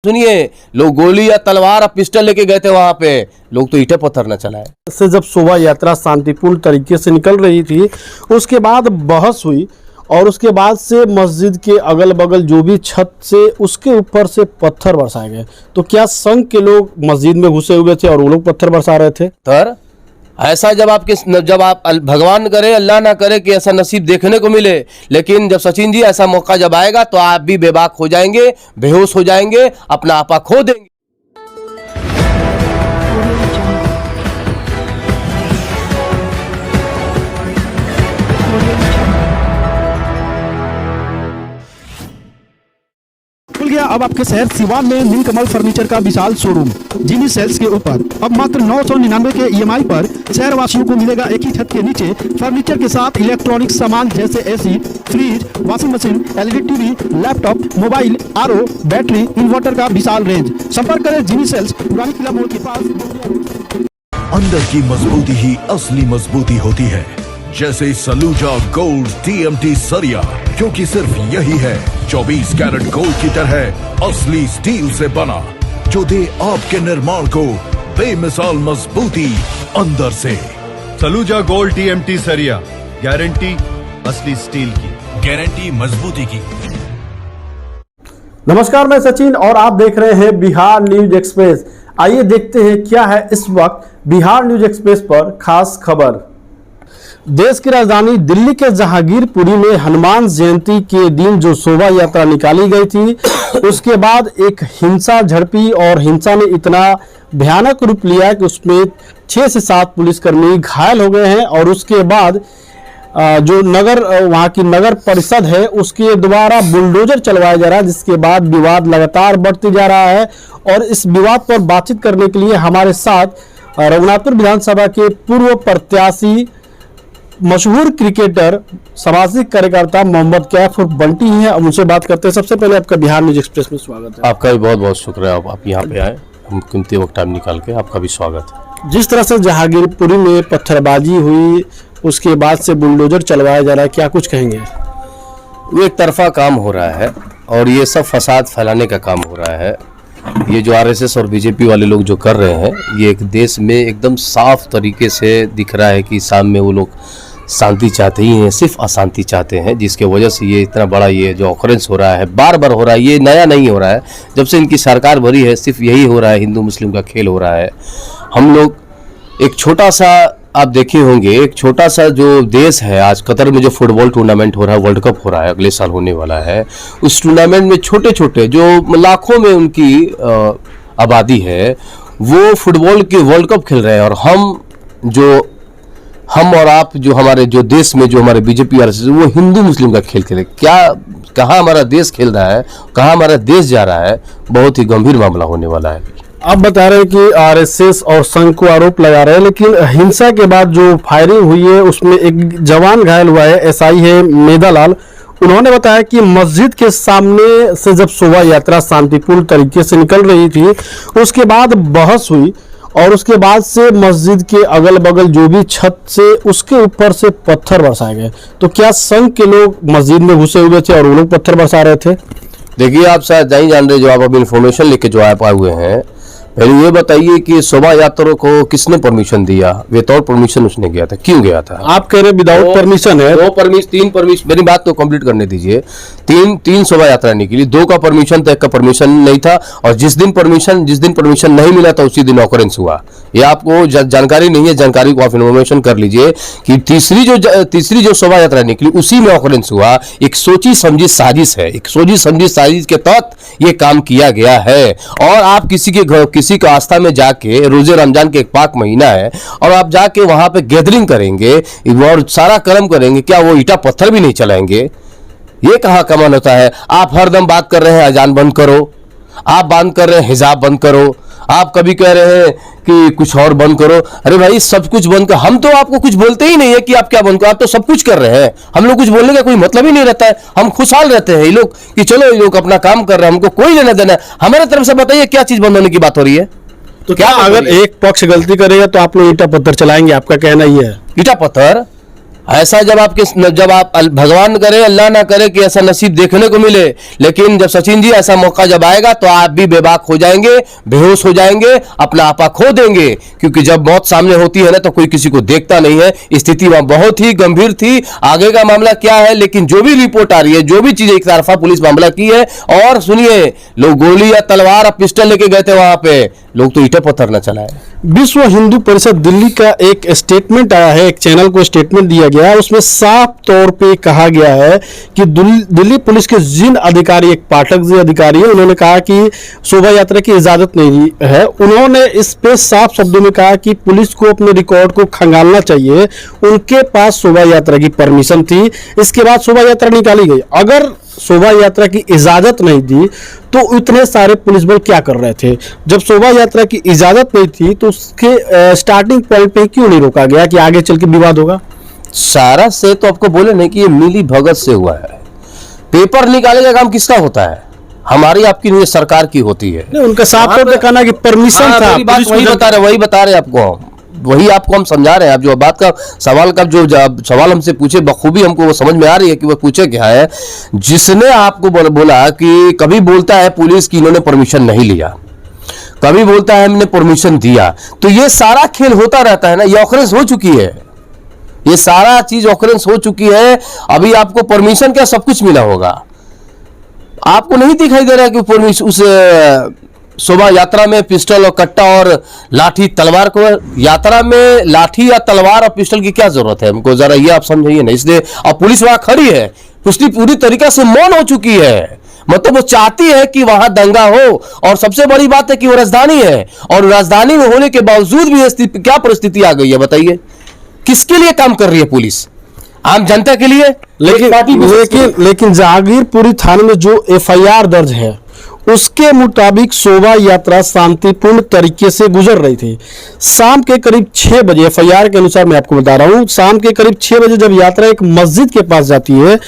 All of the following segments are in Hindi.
सुनिए, लोग गोली या तलवार और पिस्टल लेके गए थे वहां पे, लोग तो ईंटें पत्थर न चलाए। से जब शोभा यात्रा शांतिपूर्ण तरीके से निकल रही थी, उसके बाद बहस हुई और उसके बाद से मस्जिद के अगल बगल जो भी छत से उसके ऊपर से पत्थर बरसाए गए। तो क्या संघ के लोग मस्जिद में घुसे हुए थे और वो लोग पत्थर बरसा रहे थे? तर ऐसा जब आप भगवान करे, अल्लाह ना करे कि ऐसा नसीब देखने को मिले, लेकिन जब सचिन जी ऐसा मौका जब आएगा तो आप भी बेबाक हो जाएंगे, बेहोश हो जाएंगे, अपना आपा खो देंगे। खुल गया अब आपके शहर सिवान में नीलकमल फर्नीचर का विशाल शोरूम जिनी सेल्स के ऊपर। अब मात्र 999 के EMI पर शहरवासियों को मिलेगा एक ही छत के नीचे फर्नीचर के साथ इलेक्ट्रॉनिक सामान जैसे AC, fridge, washing machine, LED TV, laptop, mobile, RO, battery, inverter का विशाल रेंज। संपर्क करें जिनी सेल्स, पुरानी किला मोड़ के पास। अंदर की मजबूती ही असली मजबूती होती है, जैसे सलूजा गोल्ड TMT सरिया, क्योंकि सिर्फ यही है 24 कैरेट गोल्ड की तरह असली स्टील से बना, जो दे आपके निर्माण को बेमिसाल मजबूती अंदर से। सलूजा गोल्ड TMT सरिया, गारंटी असली स्टील की, गारंटी मजबूती की। नमस्कार, मैं सचिन और आप देख रहे हैं बिहार न्यूज एक्सप्रेस। आइए देखते हैं क्या है इस वक्त बिहार न्यूज एक्सप्रेस पर खास खबर। देश की राजधानी दिल्ली के जहांगीरपुरी में हनुमान जयंती के दिन जो शोभा यात्रा निकाली गई थी, उसके बाद एक हिंसा झड़पी और हिंसा ने इतना भयानक रूप लिया कि उसमें 6 से 7 पुलिसकर्मी घायल हो गए हैं। और उसके बाद जो वहाँ की नगर परिषद है उसके द्वारा बुलडोजर चलवाया जा रहा है, जिसके बाद विवाद लगातार बढ़ते जा रहा है। और इस विवाद पर बातचीत करने के लिए हमारे साथ रघुनाथपुर विधानसभा के पूर्व प्रत्याशी, मशहूर क्रिकेटर, सामाजिक कार्यकर्ता मोहम्मद कैफ उर्फ बंटी हैं। अब उनसे बात करते हैं। सबसे पहले आपका बिहार न्यूज एक्सप्रेस में स्वागत है। आपका भी बहुत बहुत शुक्रिया, आप यहाँ पे आए, हम कीमती वक्त टाइम निकाल के, आपका भी स्वागत है। जिस तरह से जहांगीरपुरी में पत्थरबाजी हुई, उसके बाद से बुलडोजर चलवाया जा रहा है, क्या कुछ कहेंगे? वो एक तरफा काम हो रहा है और ये सब फसाद फैलाने का काम हो रहा है। ये जो RSS और BJP वाले लोग जो कर रहे हैं, ये एक देश में एकदम साफ तरीके से दिख रहा है कि सामने वो लोग शांति चाहते ही हैं, सिर्फ अशांति चाहते हैं, जिसके वजह से ये इतना बड़ा ये जो ऑकरेंस हो रहा है, बार बार हो रहा है। ये नया नहीं हो रहा है, जब से इनकी सरकार भरी है सिर्फ यही हो रहा है, हिंदू मुस्लिम का खेल हो रहा है। हम लोग एक छोटा सा, आप देखे होंगे, एक छोटा सा जो देश है, आज कतर में जो फुटबॉल टूर्नामेंट हो रहा है, वर्ल्ड कप हो रहा है, अगले साल होने वाला है, उस टूर्नामेंट में छोटे छोटे जो लाखों में उनकी आबादी है, वो फुटबॉल के वर्ल्ड कप खेल रहे हैं। और हम और आप जो हमारे जो देश में जो हमारे BJP RSS, वो हिंदू मुस्लिम का खेल खेले। कहाँ हमारा देश खेल रहा है, कहाँ हमारा देश जा रहा है, बहुत ही गंभीर मामला होने वाला है। आप बता रहे हैं कि RSS और संघ को आरोप लगा रहे हैं, लेकिन हिंसा के बाद जो फायरिंग हुई है उसमें एक जवान घायल हुआ है, SI है मेधालाल। उन्होंने बताया कि मस्जिद के सामने से जब शोभा यात्रा शांतिपूर्ण तरीके से निकल रही थी, उसके बाद बहस हुई और उसके बाद से मस्जिद के अगल बगल जो भी छत से उसके ऊपर से पत्थर बरसाए गए। तो क्या संघ के लोग मस्जिद में घुसे हुए थे और वो लोग पत्थर बरसा रहे थे? देखिए, आप शायद नहीं जान रहे, जो आप अभी इन्फॉर्मेशन लेके जो आप आए हुए हैं, पहले ये बताइए कि शोभा यात्रा को किसने परमिशन दिया? विदाउट परमिशन उसने गया था, क्यों गया था? आप कह रहे विदाउट परमिशन है? 3 परमिशन, मेरी बात तो कंप्लीट करने दीजिए। तीन शोभा यात्रा निकली, 2 का परमिशन था, 1 का परमिशन नहीं था। और जिस दिन परमिशन नहीं मिला था, उसी दिन ऑकरेंस हुआ। ये आपको जानकारी नहीं है, जानकारी को आप इन्फॉर्मेशन कर लीजिए कि तीसरी जो शोभा यात्रा निकली, उसी में ऑकरेंस हुआ। एक सोची समझी साजिश है, एक सोची समझी साजिश के तहत ये काम किया गया है। और आप किसी को आस्था में जाके, रोजे रमजान के एक पाक महीना है, और आप जाके वहां पे गैदरिंग करेंगे और सारा कर्म करेंगे, क्या वो ईटा पत्थर भी नहीं चलाएंगे? ये कहाँ का मन होता है? आप हरदम बात कर रहे हैं अजान बंद करो, आप बात कर रहे हैं हिजाब बंद करो, आप कभी कह रहे हैं कि कुछ और बंद करो। अरे भाई, सब कुछ बंद कर, हम तो आपको कुछ बोलते ही नहीं है कि आप क्या बंद करो, आप तो सब कुछ कर रहे हैं। हम लोग कुछ बोलने का कोई मतलब ही नहीं रहता है, हम खुशहाल रहते हैं। ये लोग कि चलो ये लोग अपना काम कर रहे हैं, हमको कोई लेना देना है। हमारे तरफ से बताइए क्या चीज बंद होने की बात हो रही है? तो क्या अगर एक पक्ष गलती करेगा तो आप लोग ईटा पत्थर चलाएंगे? आपका कहना ये है? ईटा पत्थर ऐसा जब आप भगवान करे, अल्लाह ना करे कि ऐसा नसीब देखने को मिले, लेकिन जब सचिन जी ऐसा मौका जब आएगा तो आप भी बेबाक हो जाएंगे, बेहोश हो जाएंगे, अपना आपा खो देंगे, क्योंकि जब मौत सामने होती है ना तो कोई किसी को देखता नहीं है। स्थिति वहां बहुत ही गंभीर थी। आगे का मामला क्या है, लेकिन जो भी रिपोर्ट आ रही है, जो भी चीजें एक तरफा पुलिस मामला की है, और सुनिए, लोग गोली या तलवार या पिस्टल लेके गए थे वहां पे, लोग तो ईंटें पत्थर न चलाए। विश्व हिंदू परिषद दिल्ली का एक स्टेटमेंट आया है, एक चैनल को स्टेटमेंट दिया गया है, उसमें साफ तौर पे कहा गया है कि दिल्ली पुलिस के जिन अधिकारी, एक पाठक जी अधिकारी है, उन्होंने कहा कि शोभा यात्रा की इजाजत नहीं है। उन्होंने इस पे साफ शब्दों में कहा कि पुलिस को अपने रिकॉर्ड को खंगालना चाहिए। उनके पास शोभा यात्रा की परमिशन थी, इसके बाद शोभा यात्रा निकाली गई। अगर शोभा यात्रा की इजाजत नहीं दी तो इतने सारे पुलिस बल क्या कर रहे थे? जब शोभा यात्रा की इजाजत नहीं थी तो उसके स्टार्टिंग पॉइंट पे क्यों नहीं रोका गया कि आगे चल के विवाद होगा? सारा से तो आपको बोले नहीं कि ये मिली भगत से हुआ है। पेपर निकाले का काम किसका होता है? हमारी आपकी नहीं, सरकार की होती है। नहीं, उनका साफ तौर पे कहना कि परमिशन था। वही बता रहे आपको, वही आपको हम समझा रहे हैं। आप जो बात का सवाल सवाल हमसे पूछे बखूबी हमको वो समझ में आ रही है कि वो पूछे क्या है। जिसने आपको बोला कि कभी बोलता है पुलिस की इन्होंने परमिशन नहीं लिया, कभी बोलता है हमने परमिशन दिया, तो ये सारा खेल होता रहता है ना। ये ऑकरेंस हो चुकी है, ये सारा चीज ऑकरेंस हो चुकी है। अभी आपको परमिशन क्या, सब कुछ मिला होगा, आपको नहीं दिखाई दे रहा है कि परमिशन उस शोभा यात्रा में पिस्टल और कट्टा और लाठी तलवार को, यात्रा में लाठी या तलवार और पिस्टल की क्या जरूरत है? हमको जरा ये आप समझाइए ना। इसलिए अब पुलिस वहां खड़ी है, उसकी पूरी तरीका से मौन हो चुकी है। मतलब वो चाहती है कि वहां दंगा हो, और सबसे बड़ी बात है कि वो राजधानी है, और राजधानी में होने के बावजूद भी क्या परिस्थिति आ गई है बताइए? किसके लिए काम कर रही है पुलिस? आम जनता के लिए। लेकिन जहांगीरपुरी थाने में जो एफआईआर दर्ज है उसके मुताबिक शोभा यात्रा शांतिपूर्ण तरीके से गुजर रही थी। शाम के करीब 6 बजे, एफआईआर के अनुसार मैं आपको बता रहा हूं, शाम के करीब 6 बजे जब यात्रा एक मस्जिद के पास जाती है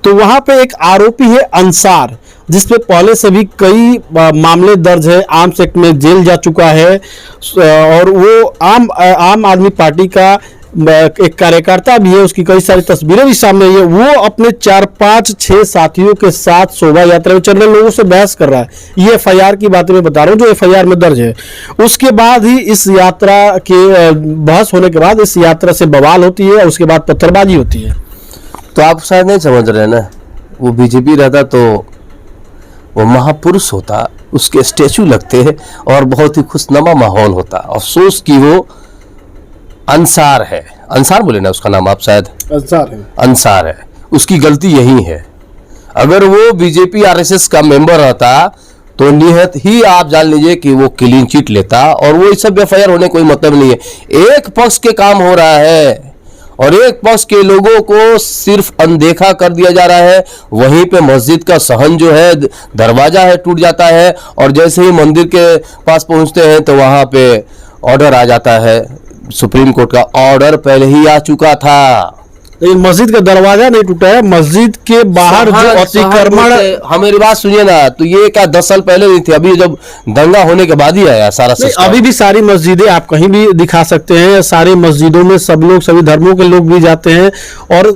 तो वहां पे एक आरोपी है अंसार, जिसपे पहले से भी कई मामले दर्ज है, आर्म्स एक्ट में जेल जा चुका है, और वो आम आदमी पार्टी का एक कार्यकर्ता भी है। उसकी कई सारी तस्वीरें भी सामने आई है। वो अपने 4, 5, 6 साथियों के साथ शोभा यात्रा में चल रहे लोगों से बहस कर रहा है। ये एफआईआर की बातें मैं बता रहा हूँ जो एफआईआर में दर्ज है। उसके बाद ही इस यात्रा के बहस होने के बाद इस यात्रा से बवाल होती है, उसके बाद पत्थरबाजी होती है। तो आप शायद नहीं समझ रहे ना, वो बीजेपी रहता तो वो महापुरुष होता, उसके स्टेचू लगते और बहुत ही खुशनुमा माहौल होता। अफसोस कि वो अंसार है, अंसार बोले ना उसका नाम आप, शायद अंसार है। उसकी गलती यही है। अगर वो बीजेपी आरएसएस का मेंबर रहता तो निहत ही आप जान लीजिए कि वो क्लीन चिट लेता, और वो इस सब एफआईआर होने कोई मतलब नहीं है। एक पक्ष के काम हो रहा है और एक पक्ष के लोगों को सिर्फ अनदेखा कर दिया जा रहा है। वहीं पे मस्जिद का सहन जो है, दरवाजा है, टूट जाता है, और जैसे ही मंदिर के पास पहुंचते हैं तो वहां पे ऑर्डर आ जाता है। सुप्रीम कोर्ट का ऑर्डर पहले ही आ चुका था, लेकिन मस्जिद का दरवाजा नहीं टूटा है। मस्जिद के बाहर जो अतिक्रमण, हमारी बात सुनिए ना, तो ये क्या 10 साल पहले नहीं थे, अभी जब दंगा होने के बाद ही आया सारा सिस्टम। अभी भी सारी मस्जिदें आप कहीं भी दिखा सकते हैं, सारी मस्जिदों में सब लोग, सभी धर्मों के लोग भी जाते हैं, और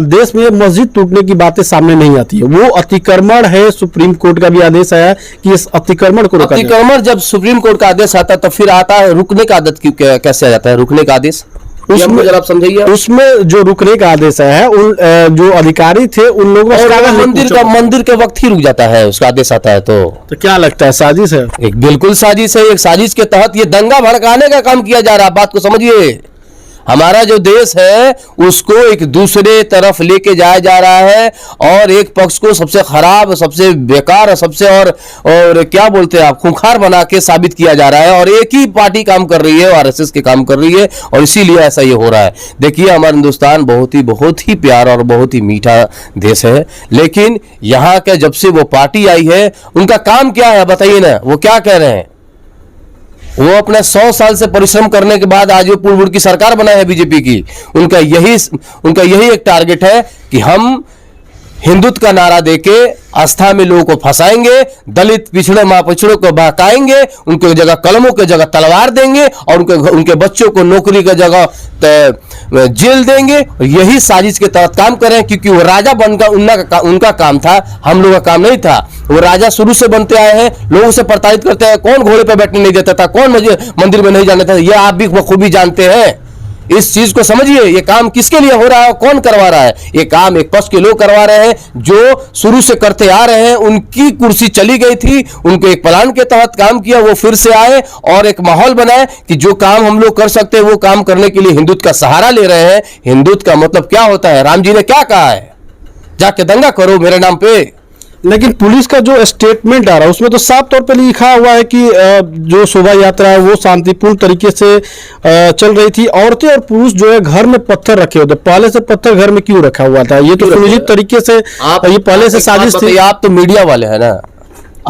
देश में मस्जिद टूटने की बातें सामने नहीं आती है। वो अतिक्रमण है, सुप्रीम कोर्ट का भी आदेश आया कि इस अतिक्रमण को रोका। अतिक्रमण जब सुप्रीम कोर्ट का आदेश आता है तो फिर आता है रुकने का आदेश कैसे आ जाता है? रुकने का आदेश उसमें जरा आप समझाइए। उसमें जो रुकने का आदेश है, उन जो अधिकारी थे उन लोगों मंदिर के वक्त ही रुक जाता है, उसका आदेश आता है। तो क्या लगता है, साजिश है? एक बिल्कुल साजिश है। एक साजिश के तहत ये दंगा भड़काने का काम किया जा रहा है। बात को समझिए, हमारा जो देश है उसको एक दूसरे तरफ लेके जाया जा रहा है, और एक पक्ष को सबसे खराब, सबसे बेकार, सबसे और क्या बोलते हैं आप, खूंखार बना के साबित किया जा रहा है, और एक ही पार्टी काम कर रही है, आरएसएस के काम कर रही है, और इसीलिए ऐसा ये हो रहा है। देखिए, हमारा हिंदुस्तान बहुत ही प्यारा और बहुत ही मीठा देश है, लेकिन यहाँ के जब से वो पार्टी आई है, उनका काम क्या है बताइए ना? वो क्या कह रहे हैं? वो अपने 100 साल से परिश्रम करने के बाद आज वो पूर्व की सरकार बनाई है बीजेपी की। उनका यही एक टारगेट है कि हम हिंदुत्व का नारा देके आस्था में लोगों को फंसाएंगे, दलित पिछड़े महापिछड़ों को बहकाएंगे, उनके जगह कलमों के जगह तलवार देंगे, और उनके बच्चों को नौकरी की जगह जेल देंगे, और यही साजिश के तहत काम कर रहे हैं, क्योंकि वो राजा बनकर उनका काम था, हम लोगों का काम नहीं था। वो राजा शुरू से बनते आए हैं, लोगों से प्रताड़ित करते हैं। कौन घोड़े पर बैठने नहीं देता था, कौन मंदिर में नहीं जाने देता था, ये आप भी बखूबी जानते हैं। इस चीज को समझिए, ये काम किसके लिए हो रहा है, कौन करवा रहा है? ये काम एक पक्ष के लोग करवा रहे हैं, जो शुरू से करते आ रहे हैं। उनकी कुर्सी चली गई थी, उनको एक प्लान के तहत काम किया, वो फिर से आए और एक माहौल बनाए कि जो काम हम लोग कर सकते हैं वो काम करने के लिए हिंदुत्व का सहारा ले रहे हैं। हिंदुत्व का मतलब क्या होता है? राम जी ने क्या कहा है? जाके दंगा करो मेरे नाम पे। लेकिन पुलिस का जो स्टेटमेंट आ रहा है उसमें तो साफ तौर पे लिखा हुआ है कि जो शोभा यात्रा है वो शांतिपूर्ण तरीके से चल रही थी। औरतें और पुरुष जो है घर में पत्थर रखे होते, पहले से पत्थर घर में क्यों रखा हुआ था? ये तो सुनिश्चित तरीके से ये पहले से साजिश थी। आप तो मीडिया वाले हैं ना,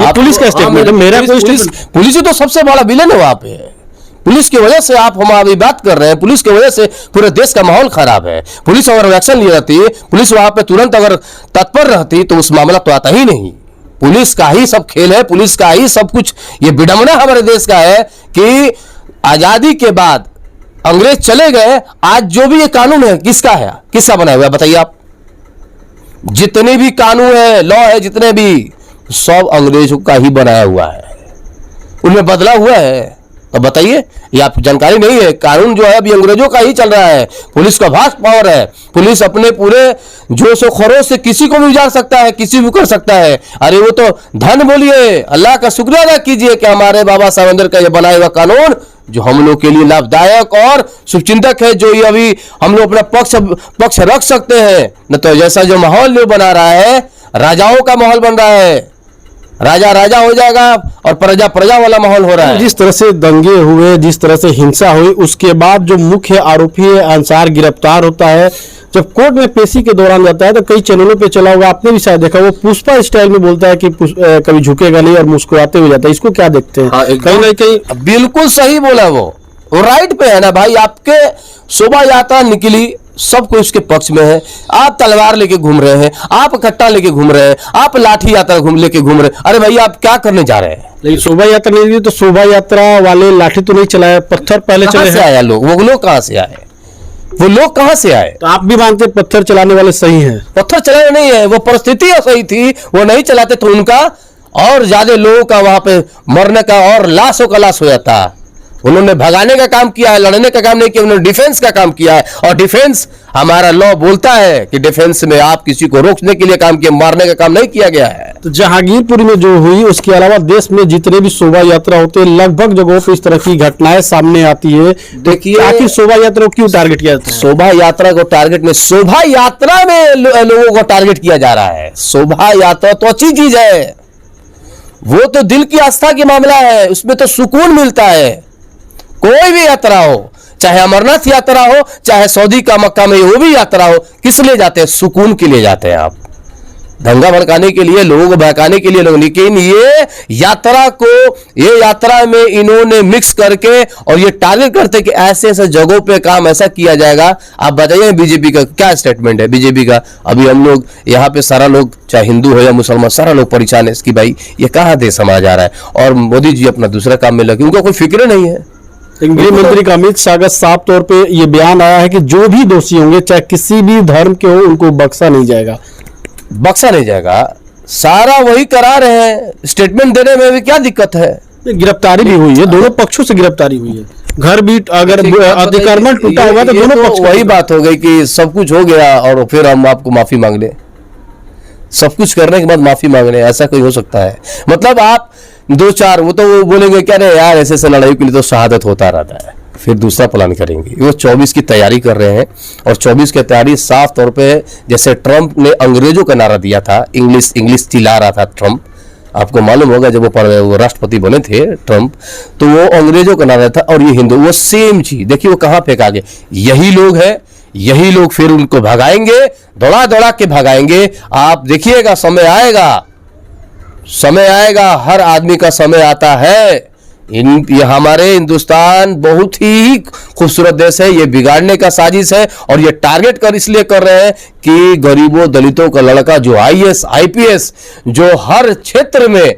ये पुलिस का स्टेटमेंट है, मेरा कोई पुलिस ही तो सबसे बड़ा विलेन है वहां पे। पुलिस की वजह से आप हम अभी बात कर रहे हैं, पुलिस की वजह से पूरे देश का माहौल खराब है। पुलिस अगर एक्शन ले रहती, पुलिस वहां पे तुरंत अगर तत्पर रहती तो उस मामला तो आता ही नहीं। पुलिस का ही सब खेल है, पुलिस का ही सब कुछ। ये विडंबना हमारे देश का है कि आजादी के बाद अंग्रेज चले गए, आज जो भी ये कानून है किसका है, किसका बनाया हुआ है बताइए आप? जितने भी कानून है, लॉ है, जितने भी, सब अंग्रेजों का ही बनाया हुआ है, उनमें बदला हुआ है। तो बताइए, ये आप जानकारी नहीं है? कानून जो है अभी अंग्रेजों का ही चल रहा है। पुलिस का वास्ट पावर है, पुलिस अपने पूरे जोश और खरोश से किसी को भी उजाड़ सकता है, किसी भी कर सकता है। अरे वो तो धन बोलिए, अल्लाह का शुक्रिया अदा कीजिए कि हमारे बाबा साहब अंबेडकर का ये बनाया हुआ कानून जो हम लोग के लिए लाभदायक और शुभचिंतक है, जो ये अभी हम लोग अपना पक्ष रख सकते हैं। न तो जैसा जो माहौल जो बना रहा है, राजाओं का माहौल बन रहा है, राजा राजा हो जाएगा और प्रजा प्रजा वाला माहौल हो रहा है। जिस तरह से दंगे हुए, जिस तरह से हिंसा हुई, उसके बाद जो मुख्य आरोपी है अंसार गिरफ्तार होता है, जब कोर्ट में पेशी के दौरान जाता है तो कई चैनलों पे चला होगा, आपने भी शायद देखा, वो पुष्पा स्टाइल में बोलता है कि कभी झुकेगा नहीं और मुस्कुराते हुए जाता है। इसको क्या देखते हैं? कहीं ना कहीं बिल्कुल सही बोला वो राइट पे है ना भाई। आपके शोभा यात्रा निकली, सब कोई उसके पक्ष में है। आप तलवार लेके घूम रहे हैं, आप कट्टा लेके घूम रहे हैं, आप लाठी यात्रा लेके घूम रहे हैं। अरे भाई आप क्या करने जा रहे हैं? लेकिन शोभा यात्रा नहीं हुई तो शोभा यात्रा वाले लाठी तो नहीं चलाए, पत्थर पहले चले से आया लोग, वो लोग कहां से आए? वो लोग कहां से आए? तो आप भी मानते पत्थर चलाने वाले सही हैं? पत्थर चलाने नहीं है, वो परिस्थिति सही थी, वो नहीं चलाते तो उनका और ज्यादा लोगों का वहां पे मरने का और लाशों का लाश हो जाता। उन्होंने भगाने का काम किया है, लड़ने का काम नहीं किया, उन्होंने डिफेंस का काम किया है। और डिफेंस हमारा लॉ बोलता है कि डिफेंस में आप किसी को रोकने के लिए काम किया, मारने का काम नहीं किया गया है। तो जहांगीरपुर में जो हुई, उसके अलावा देश में जितने भी शोभा यात्रा होते हैं, लगभग जगहों पर इस तरह की घटनाएं सामने आती है। देखिए, आखिर शोभा यात्रा को क्यों टारगेट किया जाता है? शोभा यात्रा को टारगेट में, शोभा यात्रा में लोगों को टारगेट किया जा रहा है। शोभा यात्रा तो अच्छी चीज है, वो तो दिल की आस्था की मामला है, उसमें तो सुकून मिलता है। कोई भी यात्रा हो, चाहे अमरनाथ यात्रा हो, चाहे सऊदी का मक्का में वो भी यात्रा हो, किस लिए जाते हैं? सुकून के लिए जाते हैं। आप दंगा भड़काने के लिए, लोगों को बहकाने के लिए लोग, लेकिन ये यात्रा में इन्होंने मिक्स करके और ये टारगेट करते कि ऐसे ऐसे जगहों पे काम ऐसा किया जाएगा। आप बताइए बीजेपी का क्या स्टेटमेंट है? बीजेपी का अभी हम लोग यहाँ पे सारा लोग, चाहे हिंदू हो या मुसलमान, सारा लोग परेशान है कि भाई ये कहाँ देश समाज आ रहा है, और मोदी जी अपना दूसरा काम में लगे, उनका कोई फिक्र नहीं है। गृह मंत्री का अमित शाह का साफ तौर पे ये बयान आया है कि जो भी दोषी होंगे, चाहे किसी भी धर्म के हो, उनको बख्शा नहीं जाएगा। बख्शा नहीं जाएगा, सारा वही करा रहे हैं। स्टेटमेंट देने में भी क्या दिक्कत है? गिरफ्तारी भी हुई है, दोनों पक्षों से गिरफ्तारी हुई है। घर भी अगर अतिक्रमण टूटा होगा तो दोनों पक्ष, वही बात हो गई कि सब कुछ हो गया और फिर हम आपको माफी मांग लें। सब कुछ करने के बाद माफी मांग लें, ऐसा कोई हो सकता है? मतलब आप दो चार वो तो वो बोलेंगे क्या रे यार, ऐसे ऐसे लड़ाई के लिए तो शहादत होता रहता है, फिर दूसरा प्लान करेंगे। वो 24 की तैयारी कर रहे हैं, और 24 की तैयारी साफ तौर पे, जैसे ट्रंप ने अंग्रेजों का नारा दिया था, इंग्लिश चिल्ला रहा था ट्रंप, आपको मालूम होगा जब वो राष्ट्रपति बने थे ट्रंप, तो वो अंग्रेजों का नारा था, और ये हिंदू, वो सेम चीज। देखिए वो कहाँ फेंका गया, यही लोग है, यही लोग फिर उनको भगाएंगे, दौड़ा दौड़ा के भगाएंगे। आप देखिएगा, समय आएगा, हर आदमी का समय आता है। ये हमारे हिंदुस्तान बहुत ही खूबसूरत देश है, ये बिगाड़ने का साजिश है, और ये टारगेट कर इसलिए कर रहे हैं कि गरीबों दलितों का लड़का जो IAS IPS जो हर क्षेत्र में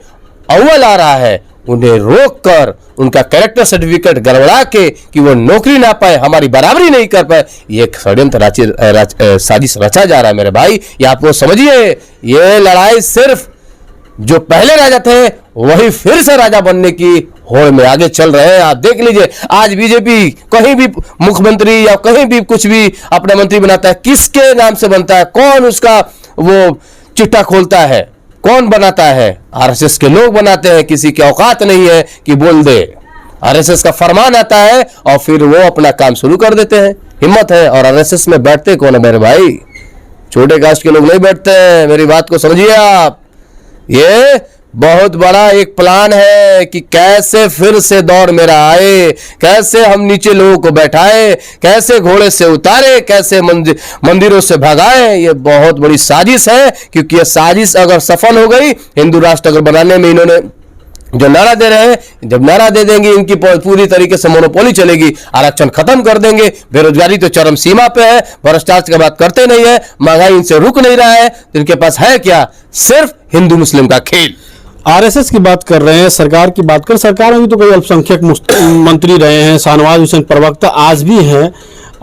अव्वल आ रहा है, उन्हें रोक कर उनका कैरेक्टर सर्टिफिकेट गड़बड़ा के कि वो नौकरी ना पाए, हमारी बराबरी नहीं कर पाए, ये एक षड्यंत्र साजिश रचा जा रहा है मेरे भाई। ये आप वो समझिए, ये लड़ाई सिर्फ जो पहले राजा थे वही फिर से राजा बनने की होड़ में आगे चल रहे हैं। आप देख लीजिए, आज बीजेपी कहीं भी मुख्यमंत्री या कहीं भी कुछ भी अपना मंत्री बनाता है, किसके नाम से बनता है, कौन उसका वो चिट्ठा खोलता है, कौन बनाता है? आरएसएस के लोग बनाते हैं। किसी की औकात नहीं है कि बोल दे, आरएसएस का फरमान आता है और फिर वो अपना काम शुरू कर देते हैं। हिम्मत है। और आरएसएस में बैठते कौन है मेरे भाई? छोटे कास्ट के लोग नहीं बैठते हैं, मेरी बात को समझिए आप। ये बहुत बड़ा एक प्लान है कि कैसे फिर से दौर मेरा आए, कैसे हम नीचे लोगों को बैठाए, कैसे घोड़े से उतारे, कैसे मंदिरों से भगाए। ये बहुत बड़ी साजिश है, क्योंकि ये साजिश अगर सफल हो गई, हिंदू राष्ट्र अगर बनाने में इन्होंने जो नारा दे रहे हैं, जब नारा दे देंगे इनकी पूरी तरीके से मोनोपोली चलेगी, आरक्षण खत्म कर देंगे, बेरोजगारी तो चरम सीमा पे है, भ्रष्टाचार की बात करते नहीं है, महंगाई इनसे रुक नहीं रहा है, तो इनके पास है क्या? सिर्फ हिंदू मुस्लिम का खेल। आरएसएस की बात कर रहे हैं, सरकार की बात कर, सरकार में भी तो कई अल्पसंख्यक मंत्री रहे हैं, शाहनवाज हुसैन प्रवक्ता आज भी हैं,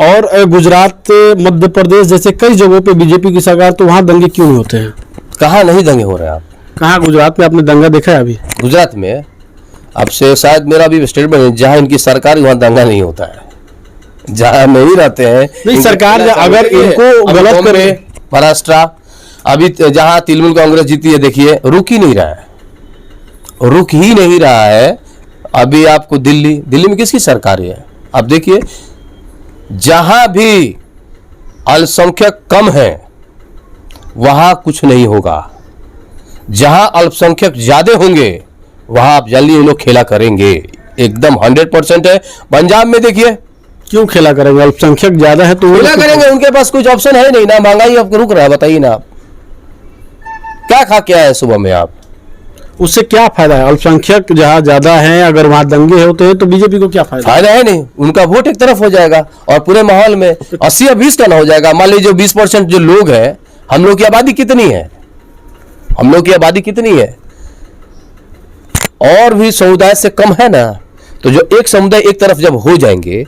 और गुजरात, मध्य प्रदेश जैसे कई जगहों पे बीजेपी की सरकार, तो वहां दंगे क्यों नहीं होते हैं? कहाँ नहीं दंगे हो रहे हैं? आप कहाँ गुजरात में आपने दंगा देखा है? अभी गुजरात में आपसे शायद मेरा भी स्टेटमेंट है, जहां इनकी सरकार वहां दंगा नहीं होता है, जहां नहीं रहते हैं। नहीं, सरकार अगर इनको गलत करे, महाराष्ट्र अभी जहां तृणमूल कांग्रेस जीती है, देखिए रुक ही नहीं रहा है, रुक ही नहीं रहा है। अभी आपको दिल्ली में किसकी सरकार है? आप देखिए, जहां भी अल्पसंख्यक कम है वहां कुछ नहीं होगा, जहां अल्पसंख्यक ज्यादा होंगे वहां आप जल्दी ये लोग खेला करेंगे, एकदम 100% है। पंजाब में देखिए, क्यों खेला करेंगे? अल्पसंख्यक ज्यादा है तो खेला करेंगे, उनके पास कुछ ऑप्शन है नहीं ना, महंगाई आपको रुक रहा है, बताइए ना आप क्या खा के आए सुबह में? आप उससे क्या फायदा है? अल्पसंख्यक जहाँ ज्यादा है, अगर वहां दंगे होते हैं तो बीजेपी को क्या फायदा? फायदा है नहीं, उनका वोट एक तरफ हो जाएगा और पूरे माहौल में 80 या 20 का ना हो जाएगा। मान लीजिए 20% जो लोग हैं, हम लोग की आबादी कितनी है? हम लोग की आबादी कितनी है? और भी समुदाय से कम है ना। तो जो एक समुदाय एक तरफ जब हो जाएंगे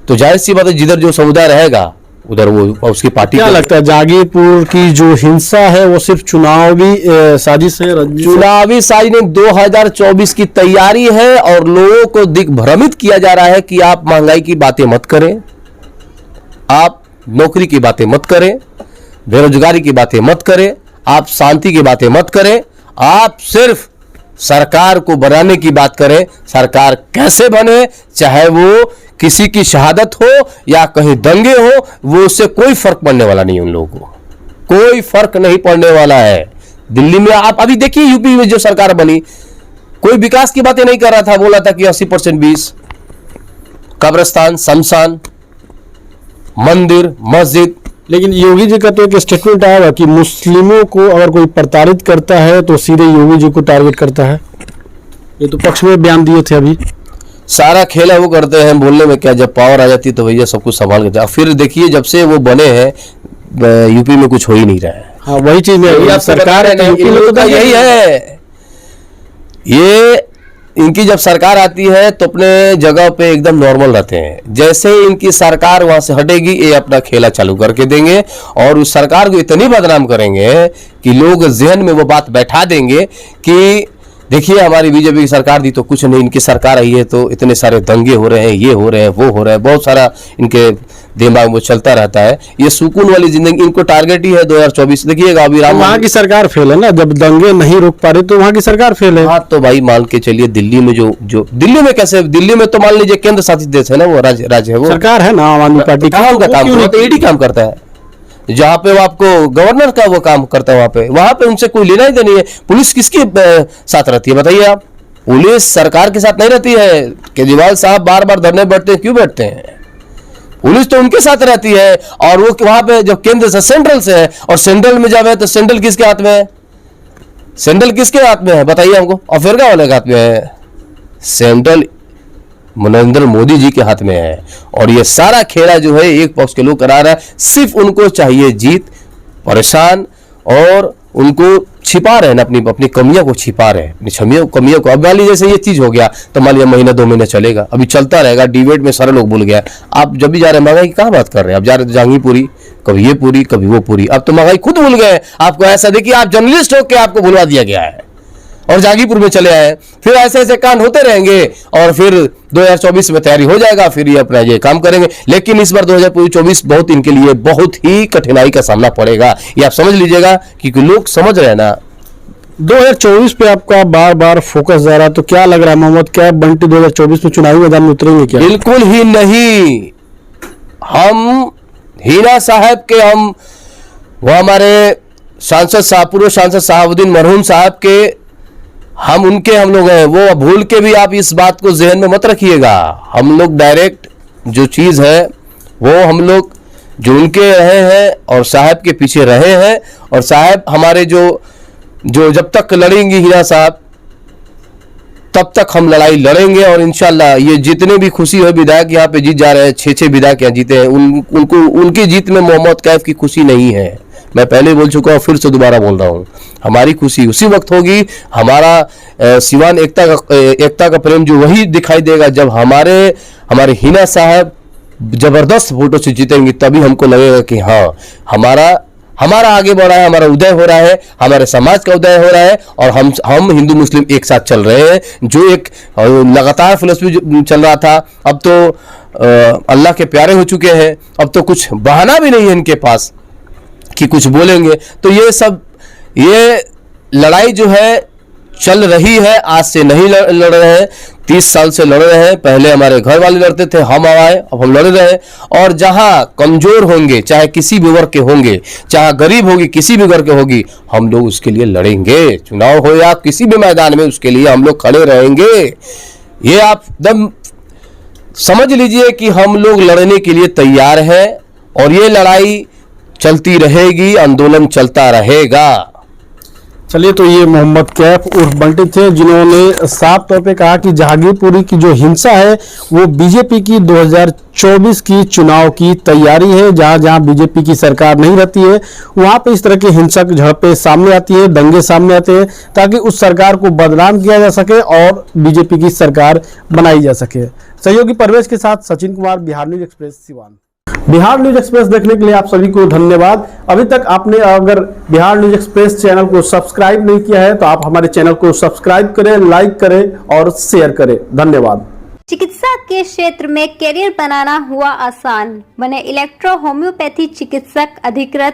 तो जाहिर सी बात है, जिधर जो समुदाय रहेगा उधर वो उसकी पार्टी। क्या लगता है जागीरपुर की जो हिंसा है वो सिर्फ चुनावी साजिश है? चुनावी साजिश नहीं, 2024 की तैयारी है और लोगों को दिग्भ्रमित किया जा रहा है कि आप महंगाई की बातें मत करें, आप नौकरी की बातें मत करें, बेरोजगारी की बातें मत करें, आप शांति की बातें मत करें, आप सिर्फ सरकार को बनाने की बात करें। सरकार कैसे बने, चाहे वो किसी की शहादत हो या कहीं दंगे हो, वो उससे कोई फर्क पड़ने वाला नहीं, उन लोगों को कोई फर्क नहीं पड़ने वाला है। दिल्ली में आप अभी देखिए, यूपी में जो सरकार बनी, कोई विकास की बातें नहीं कर रहा था, बोला था कि 80% 20, कब्रिस्तान, शमशान, मंदिर, मस्जिद। लेकिन योगी जी का तो एक स्टेटमेंट आया कि मुस्लिमों को अगर कोई प्रताड़ित करता है तो सीधे योगी जी को टारगेट करता है। ये तो पक्ष में बयान दिए थे। अभी सारा खेल है वो करते हैं, बोलने में क्या, जब पावर आ जाती है तो भैया सब कुछ संभाल के। फिर देखिए, जब से वो बने हैं यूपी में कुछ हो ही नहीं रहा है। हाँ, वही चीज में सरकार है, यूपी में तो यही है। ये इनकी जब सरकार आती है तो अपने जगह पे एकदम नॉर्मल रहते हैं, जैसे ही इनकी सरकार वहां से हटेगी ये अपना खेला चालू करके देंगे और उस सरकार को इतनी बदनाम करेंगे कि लोग जहन में वो बात बैठा देंगे कि देखिए हमारी बीजेपी की सरकार थी तो कुछ नहीं, इनकी सरकार आई है तो इतने सारे दंगे हो रहे हैं, ये हो रहे हैं, वो हो रहा है, बहुत सारा इनके दिमाग में चलता रहता है। ये सुकून वाली जिंदगी इनको टारगेट ही है 2024। देखिएगा अभी वहां की सरकार फेल है ना, जब दंगे नहीं रोक पा रही तो वहां की सरकार फेल है। हाँ, तो भाई मान के चलिए दिल्ली में जो दिल्ली में कैसे, दिल्ली में तो मान लीजिए केंद्र शासित देश है ना, वो राज्य है, वो सरकार है ना आम आदमी पार्टी का काम, तो ईडी काम करता है, जहाँ पे वो आपको गवर्नर का वो काम करता है, वहां पे उनसे कोई लेना ही देनी है। पुलिस किसके साथ रहती है बताइए आप? पुलिस सरकार के साथ नहीं रहती है। केजरीवाल साहब बार बार धरने बैठते हैं, क्यों बैठते हैं? पुलिस तो उनके साथ रहती है और वो वहां पे जब केंद्र से, सेंट्रल से है, और सेंट्रल में जब है तो सेंट्रल किसके हाथ में है? सेंट्रल किसके हाथ में है बताइए हमको? अफ्रीका वाले के हाथ में है। सेंट्रल नरेंद्र मोदी जी के हाथ में है और ये सारा खेला जो है एक पक्ष के लोग करा रहा है। सिर्फ उनको चाहिए जीत, परेशान, और उनको छिपा रहे हैं ना, अपनी अपनी कमियों को छिपा रहे हैं, अपनी कमियों को। अब मान लीजिए जैसे ये चीज हो गया तो मान लीजिए महीना 2 महीने चलेगा, अभी चलता रहेगा। डिबेट में सारे लोग भूल गया। आप जब भी जा रहे हैं महंगाई की कहाँ बात कर रहे हैं, आप जा रहे जहांगीर पूरी, कभी ये पूरी कभी वो पूरी, अब तो महंगाई खुद भूल गए। आपको ऐसा देखिए, आप जर्नलिस्ट हो के आपको भुलवा दिया गया है और जहांगीरपुर में चले आए। फिर ऐसे ऐसे कांड होते रहेंगे और फिर 2024 में तैयारी हो जाएगा, फिर ये अपना ये काम करेंगे। लेकिन इस बार 2024 बहुत इनके लिए बहुत ही कठिनाई का सामना पड़ेगा, ये आप समझ लीजिएगा, क्योंकि लोग समझ रहे हैं ना। 2024 पे आपका बार बार फोकस जा रहा है, तो क्या लग रहा है मोहम्मद, क्या बंटी 2024 में चुनावी मैदान में उतरेंगे क्या? बिल्कुल ही नहीं। हम हीना साहब के, वो हमारे सांसद साहब, पूर्व सांसद साहबुद्दीन मरहूम साहब के, हम लोग हैं। वो भूल के भी आप इस बात को जहन में मत रखिएगा। हम लोग डायरेक्ट जो चीज है वो हम लोग जो उनके रहे हैं और साहब के पीछे रहे हैं, और साहब हमारे जो जब तक लड़ेंगी हीना साहब तब तक हम लड़ाई लड़ेंगे। और इंशाल्लाह ये जितने भी खुशी है, विधायक यहाँ पे जीत जा रहे हैं, 6 विधायक यहाँ जीते हैं, उनको उनकी जीत में मोहम्मद कैफ की खुशी नहीं है। मैं पहले बोल चुका हूँ, फिर से दोबारा बोल रहा हूँ, हमारी खुशी उसी वक्त होगी। हमारा सिवान एकता का प्रेम जो वही दिखाई देगा जब हमारे हीना साहब जबरदस्त वोटों से जीतेंगे, तभी हमको लगेगा कि हाँ हमारा आगे बढ़ रहा है, हमारा उदय हो रहा है, हमारे समाज का उदय हो रहा है, और हम हिंदू मुस्लिम एक साथ चल रहे हैं। जो एक लगातार फिलॉसफी चल रहा था, अब तो अल्लाह के प्यारे हो चुके हैं, अब तो कुछ बहाना भी नहीं है इनके पास कि कुछ बोलेंगे। तो ये लड़ाई जो है चल रही है, आज से नहीं लड़ रहे हैं, 30 साल से लड़ रहे हैं। पहले हमारे घर वाले लड़ते थे, हम आए, अब हम लड़ रहे हैं। और जहां कमजोर होंगे, चाहे किसी भी वर्ग के होंगे, चाहे गरीब होगी किसी भी वर्ग के होगी, हम लोग उसके लिए लड़ेंगे। चुनाव हो या किसी भी मैदान में, उसके लिए हम लोग खड़े रहेंगे। ये आप एकदम समझ लीजिए कि हम लोग लड़ने के लिए तैयार हैं, और ये लड़ाई चलती रहेगी, आंदोलन चलता रहेगा। चलिए, तो ये मोहम्मद कैफ उर्फ बंटी थे, जिन्होंने साफ तौर पे कहा कि जहांगीरपुरी की जो हिंसा है वो बीजेपी की 2024 की चुनाव की तैयारी है। जहां जहां बीजेपी की सरकार नहीं रहती है, वहां पे इस तरह की हिंसक झड़पें सामने आती है, दंगे सामने आते हैं, ताकि उस सरकार को बदनाम किया जा सके और बीजेपी की सरकार बनाई जा सके। सहयोगी परवेश के साथ Sachin Kumar, Bihar news express, Siwan. Bihar news express देखने के लिए आप सभी को धन्यवाद। अभी तक आपने अगर बिहार न्यूज एक्सप्रेस चैनल को सब्सक्राइब नहीं किया है तो आप हमारे चैनल को सब्सक्राइब करें, लाइक करें और शेयर करें। धन्यवाद। चिकित्सा के क्षेत्र में करियर बनाना हुआ आसान, बने इलेक्ट्रो होम्योपैथी चिकित्सक अधिकृत,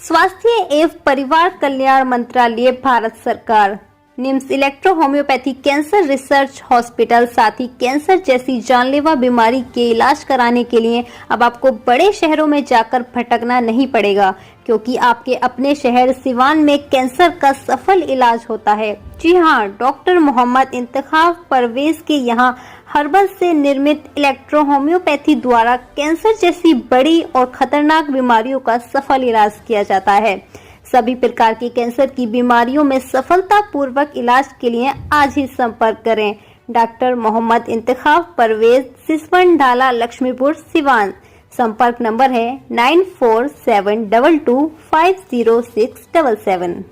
स्वास्थ्य एवं परिवार कल्याण मंत्रालय, भारत सरकार। NIMS electro homeopathy cancer research hospital, साथ ही कैंसर जैसी जानलेवा बीमारी के इलाज कराने के लिए अब आपको बड़े शहरों में जाकर भटकना नहीं पड़ेगा, क्योंकि आपके अपने शहर सिवान में कैंसर का सफल इलाज होता है। जी हाँ, डॉक्टर मोहम्मद इंतखाब परवेज के यहाँ हर्बल से निर्मित इलेक्ट्रो होम्योपैथी द्वारा कैंसर जैसी बड़ी और खतरनाक बीमारियों का सफल इलाज किया जाता है। सभी प्रकार की कैंसर की बीमारियों में सफलता पूर्वक इलाज के लिए आज ही संपर्क करें। डॉक्टर मोहम्मद इंतखाब परवेज, सिसवन ढाला, लक्ष्मीपुर, सिवान। संपर्क नंबर है 9472250677।